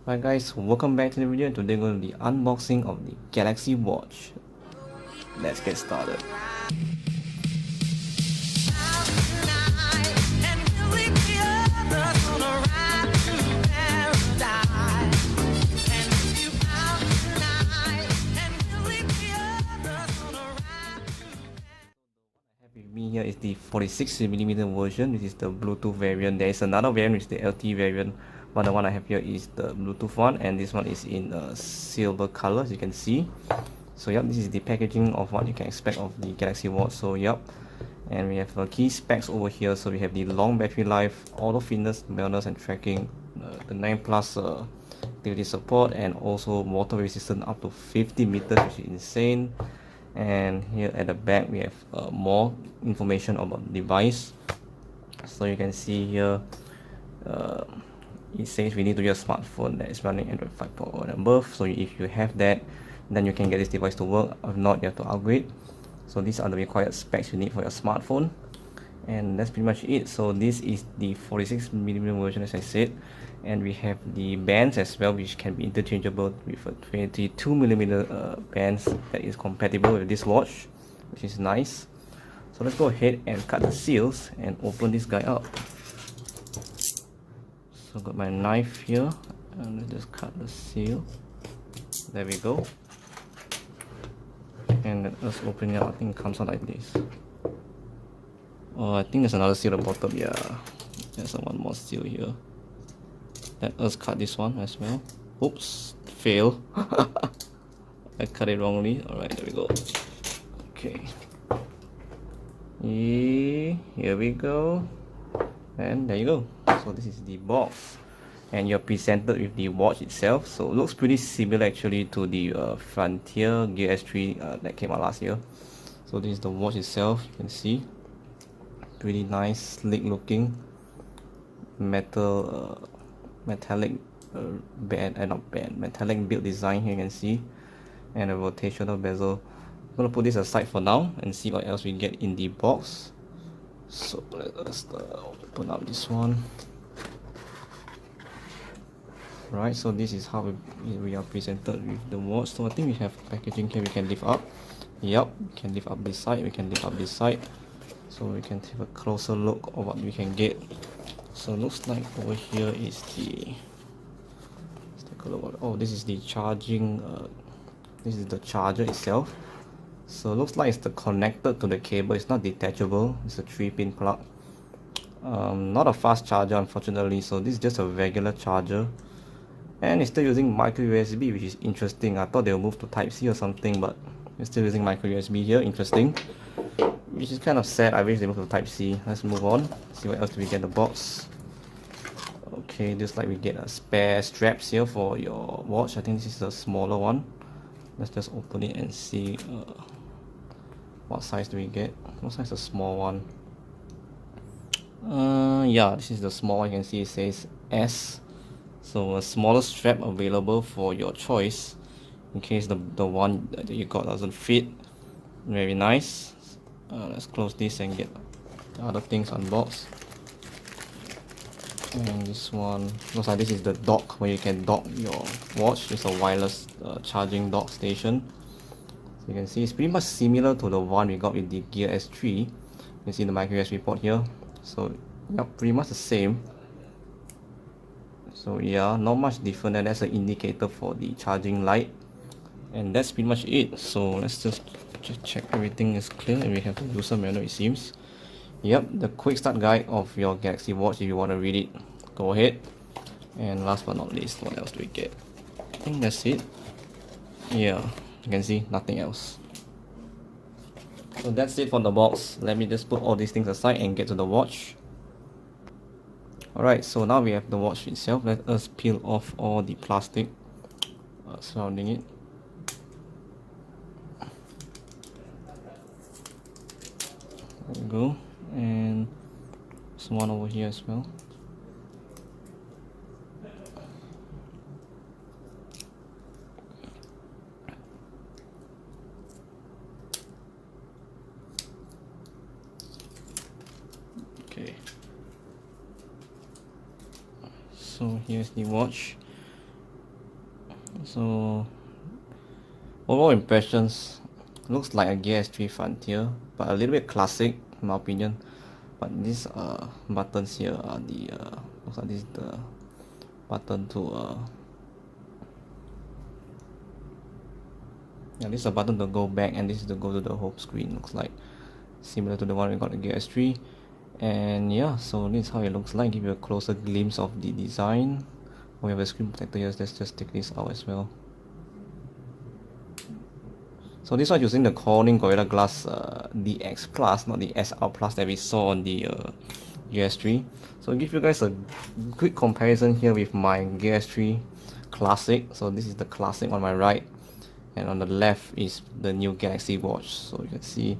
Hi guys, welcome back to the video. Today we're going to be unboxing of the Galaxy Watch. Let's get started. With me here is the 46mm version, which is the Bluetooth variant. There is another variant, which is the LTE variant, but the one I have here is the Bluetooth one, and this one is in silver color, as you can see. So yep, this is the packaging of what you can expect of the Galaxy Watch. So yep, and we have key specs over here. So we have the long battery life, auto fitness, wellness and tracking, the 9 plus activity support, and also water resistant up to 50 meters, which is insane. And here at the back we have more information about the device. So you can see here uh, it says we need to use a smartphone that is running Android 5.0 and above. So if you have that, then you can get this device to work. If not, you have to upgrade. So these are the required specs you need for your smartphone, and that's pretty much it. So this is the 46mm version, as I said, and we have the bands as well, which can be interchangeable with a 22mm bands that is compatible with this watch, which is nice. So let's go ahead and cut the seals and open this guy up. So got my knife here, and let's just cut the seal. There we go. And let's open it up. I think it comes out like this. Oh, I think there's another seal at the bottom. Yeah, there's one more seal here. Let us cut this one as well. Oops, fail. I cut it wrongly. Alright, there we go. Okay. Here we go. And there you go. So this is the box. And you're presented with the watch itself. So it looks pretty similar actually to the Frontier Gear S3 that came out last year. So this is the watch itself. You can see. Pretty nice, sleek looking. Metallic metallic build design here, you can see, and a rotational bezel. I'm gonna put this aside for now and see what else we get in the box. So let us open up this one. Right, so this is how we are presented with the watch. So I think we have packaging here we can lift up. Yep, we can lift up this side, we can lift up this side, so we can take a closer look of what we can get. So looks like over here is the, let's take a look. Oh, this is the charging, this is the charger itself. So it looks like it's connected to the cable. It's not detachable. It's a 3-pin plug. Not a fast charger, unfortunately. So this is just a regular charger, and it's still using micro USB, which is interesting. I thought they'll move to Type C or something, but it's still using micro USB here. Interesting. Which is kind of sad. I wish they moved to Type C. Let's move on. See what else do we get in the box. Okay, just like we get a spare straps here for your watch. I think this is the smaller one. Let's just open it and see what size do we get. What size is the small one? Yeah, this is the small one. You can see it says S. So a smaller strap available for your choice in case the one that you got doesn't fit. Very nice. Let's close this and get the other things unboxed. And this one looks like this is the dock where you can dock your watch. It's a wireless charging dock station. So you can see it's pretty much similar to the one we got with the Gear S3. You can see the micro USB port here. So yeah, pretty much the same. So yeah, not much different, and that's an indicator for the charging light. And that's pretty much it. So let's just check everything is clear, and we have the user manual, it seems. Yep, the quick start guide of your Galaxy Watch. If you want to read it, go ahead. And last but not least, what else do we get? I think that's it. Yeah, you can see nothing else. So that's it for the box. Let me just put all these things aside and get to the watch. Alright, so now we have the watch itself. Let us peel off all the plastic surrounding it. There we go. And there's one over here as well. Okay. So here's the watch. So overall impressions, looks like a Gear S3 Frontier, but a little bit classic in my opinion. But these buttons here are the looks like this is the button to yeah, this is a button to go back, and this is to go to the home screen. Looks like similar to the one we got in Gear S3. And yeah, so this is how it looks like. Give you a closer glimpse of the design. We have a screen protector here. Let's just take this out as well. So this one using the Corning Gorilla Glass DX Plus, not the SR Plus that we saw on the Gear S3. So I'll give you guys a quick comparison here with my Gear S3 Classic. So this is the Classic on my right, and on the left is the new Galaxy Watch. So you can see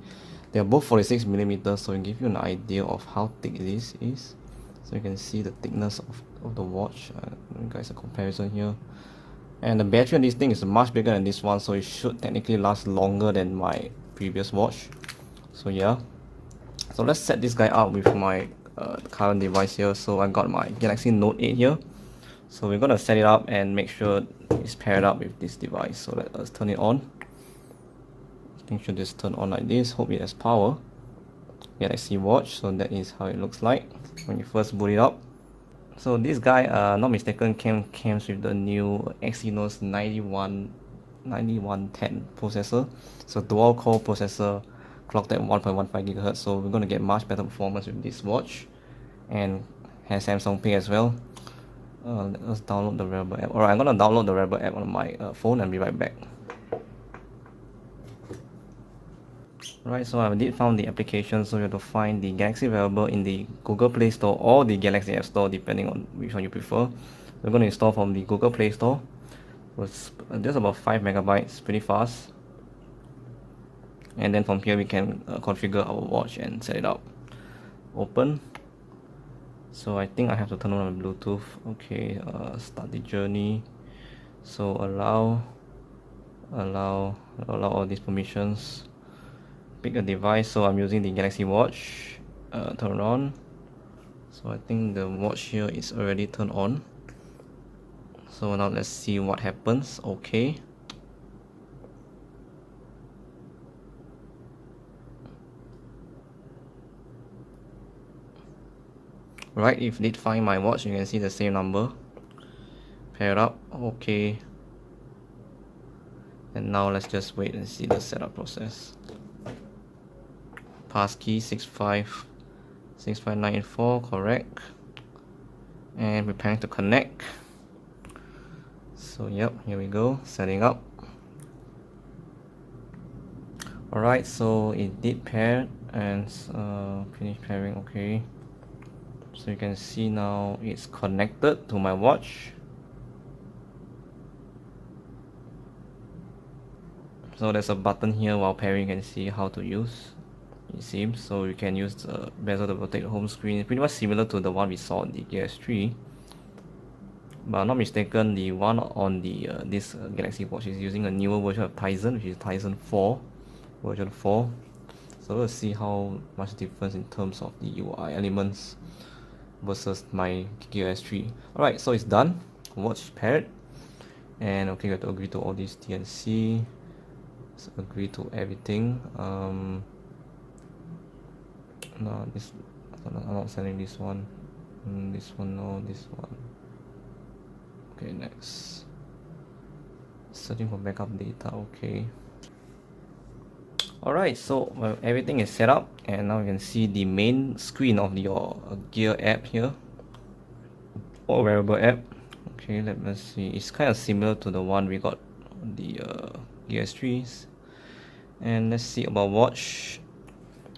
they are both 46mm, so it give you an idea of how thick this is. So you can see the thickness of the watch. You guys a comparison here. And the battery on this thing is much bigger than this one, so it should technically last longer than my previous watch. So yeah, so let's set this guy up with my current device here. So I got my Galaxy Note 8 here. So we're gonna set it up and make sure it's paired up with this device. So let us turn it on. I think should just turn on like this. Hope it has power. Galaxy Watch. So that is how it looks like when you first boot it up. So this guy, not mistaken, comes with the new Exynos 9110 processor. So dual core processor, clocked at 1.15 GHz. So we're gonna get much better performance with this watch, and has Samsung Pay as well. Let's download the Rebel app. Alright, I'm gonna download the Rebel app on my phone and be right back. Right, so I did found the application, so you have to find the Galaxy Wearable in the Google Play Store or the Galaxy App Store, depending on which one you prefer. We're going to install from the Google Play Store. It's just about 5 megabytes, pretty fast. And then from here we can configure our watch and set it up. Open. So I think I have to turn on my Bluetooth. Okay, start the journey. So allow all these permissions. Pick a device, so I'm using the Galaxy Watch. Turn on. So I think the watch here is already turned on. So now let's see what happens. Okay. Right, if it did find my watch, you can see the same number. Pair it up. Okay. And now let's just wait and see the setup process. Passkey 656984, correct. And preparing to connect. So yep, here we go, setting up. Alright, so it did pair and finish pairing. Okay, so you can see now it's connected to my watch. So there's a button here while pairing, you can see how to use. It seems so you can use the bezel to protect the home screen, pretty much similar to the one we saw on the Gear S3. But I'm not mistaken, the one on the this Galaxy Watch is using a newer version of Tizen, which is Tizen 4, version 4. So let's see how much difference in terms of the UI elements versus my Gear S3. Alright, so it's done. Watch paired. And okay, we have to agree to all these TNC. So agree to everything. No, this I'm not selling this one. This one, no, this one. Okay, next. Searching for backup data. Okay. Alright, so everything is set up, and now you can see the main screen of your Gear app here, or wearable app. Okay, let me see. It's kind of similar to the one we got on the Gear S3s. And let's see about watch.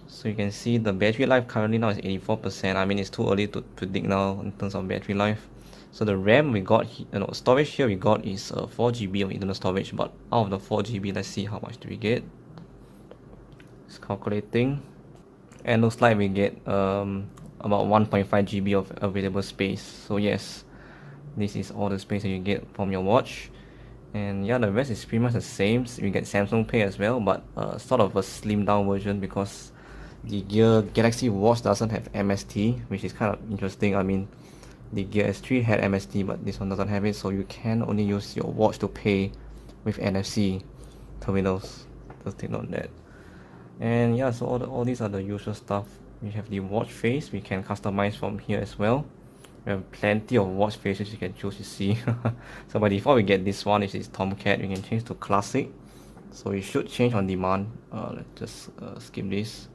So you can see the battery life currently now is 84%. I mean, it's too early to predict now in terms of battery life. So the RAM we got, storage here we got is 4GB of internal storage, but out of the 4GB, let's see how much do we get. It's calculating, and looks like we get about 1.5GB of available space. So yes, this is all the space that you get from your watch. And yeah, the rest is pretty much the same. You get Samsung Pay as well, but sort of a slimmed down version, because the Galaxy Watch doesn't have MST, which is kind of interesting. I mean, The Gear S3 had MST, but this one doesn't have it, so you can only use your watch to pay with NFC terminals. Just take note of that. And yeah, so all these are the usual stuff. We have the watch face, we can customize from here as well. We have plenty of watch faces you can choose to see. So by default we get this one, which is Tomcat. You can change to classic, so it should change on demand. Let's just skip this.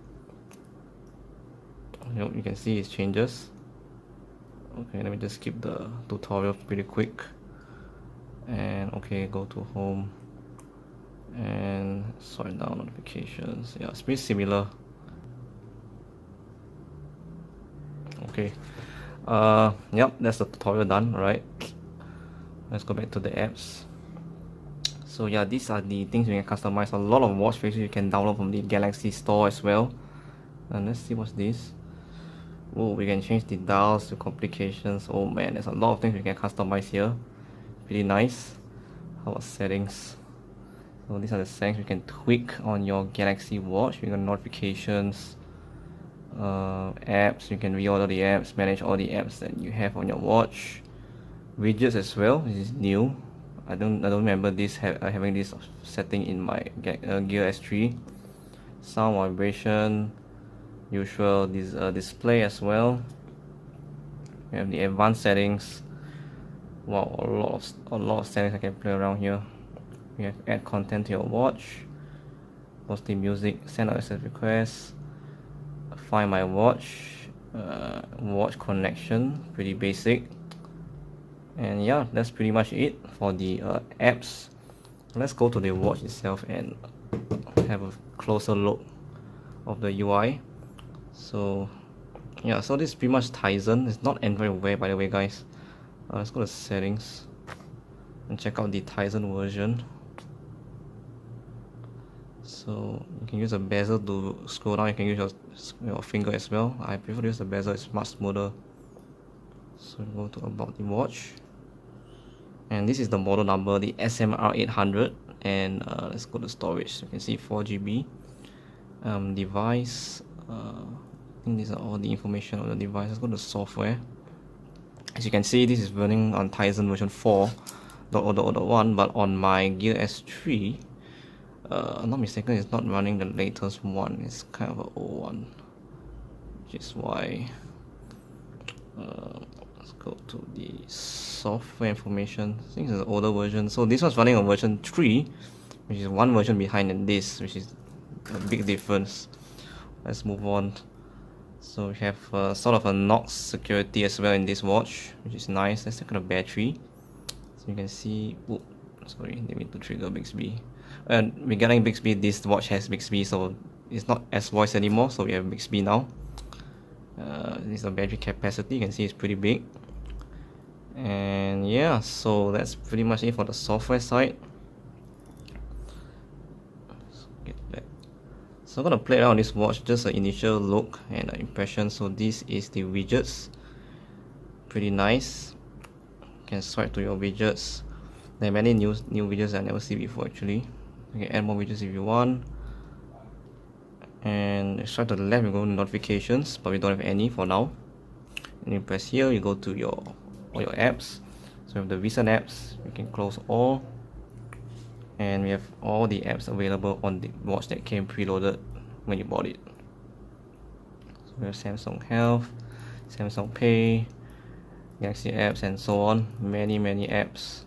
You can see it changes. Okay, let me just skip the tutorial pretty quick. And okay, go to home and sort down notifications. Yeah, it's pretty similar. Okay, yep, that's the tutorial done. Right, let's go back to the apps. So yeah, these are the things you can customize. A lot of watch faces you can download from the Galaxy store as well. And let's see what's this. Oh, we can change the dials to complications. Oh man, there's a lot of things we can customize here. Pretty nice. How about settings? So these are the settings you can tweak on your Galaxy Watch. You got notifications, apps. You can reorder the apps, manage all the apps that you have on your watch. Widgets as well. This is new. I don't remember this having this setting in my Gear S3. Sound vibration. Usual display as well. We have the advanced settings. Wow, a lot of settings I can play around here. We have add content to your watch, post the music, send out access requests, find my watch, watch connection, pretty basic. And yeah, that's pretty much it for the apps. Let's go to the watch itself and have a closer look of the UI. So yeah, so this is pretty much Tizen. It's not Android Wear, by the way, guys. Let's go to settings and check out the Tizen version. So you can use a bezel to scroll down. You can use your finger as well. I prefer to use the bezel, it's much smoother. So go to about the watch, and this is the model number, the SMR 800. And let's go to storage. You can see 4GB. Device, I think these are all the information on the device. Let's go to software. As you can see, this is running on Tizen version 4.0.1, but on my Gear S3, I'm not mistaken, it's not running the latest one. It's kind of an old one, which is why. Let's go to the software information. I think it's an older version. So this one's running on version 3, which is one version behind than this, which is a big difference. Let's move on. So we have sort of a Knox security as well in this watch, which is nice. Let's look at the battery. So you can see, oh, sorry, didn't mean to trigger Bixby. And regarding Bixby, this watch has Bixby, so it's not S voice anymore, so we have Bixby now. This is the battery capacity. You can see it's pretty big. And yeah, so that's pretty much it for the software side. Let's get back. So I'm gonna play around this watch, just an initial look and an impression. So this is the widgets, pretty nice. You can swipe to your widgets. There are many new widgets I never seen before actually. You can add more widgets if you want. And swipe to the left, you go to notifications, but we don't have any for now. And you press here, you go to all your apps. So we have the recent apps, you can close all. And we have all the apps available on the watch that came preloaded when you bought it. So we have Samsung Health, Samsung Pay, Galaxy apps, and so on. Many apps.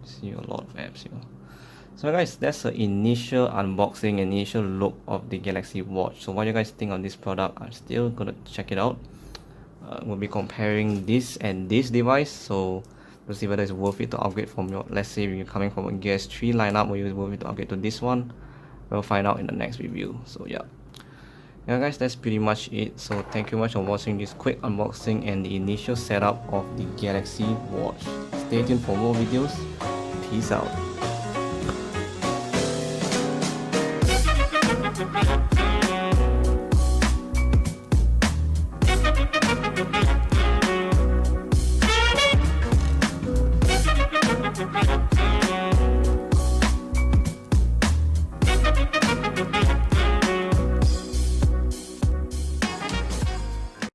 See a lot of apps here. So guys, that's the initial unboxing, initial look of the Galaxy Watch. So what do you guys think on this product? I'm still gonna check it out. We'll be comparing this and this device, so to see whether it's worth it to upgrade from your, let's say you're coming from a Gear S3 lineup, whether it's worth it to upgrade to this one. We'll find out in the next review. So yeah guys, that's pretty much it. So thank you much for watching this quick unboxing and the initial setup of the Galaxy Watch. Stay tuned for more videos. Peace out.